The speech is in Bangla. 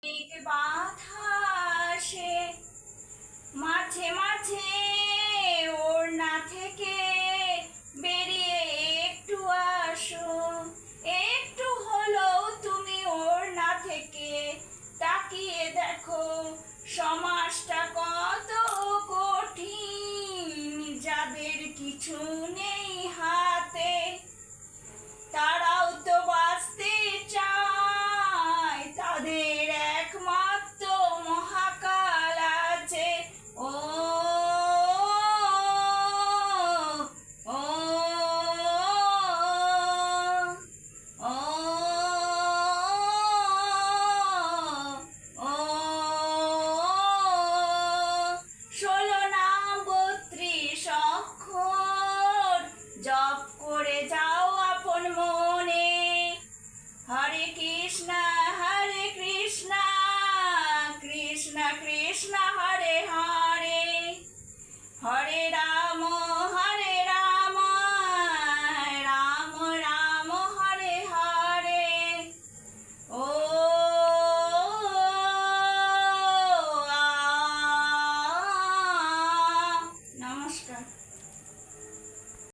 বাধা আসে মাঝে মাঝে ওড়না থেকে বেরিয়ে একটু আসো, একটু হলেও তুমি ওড়না থেকে তাকিয়ে দেখো সমাজটা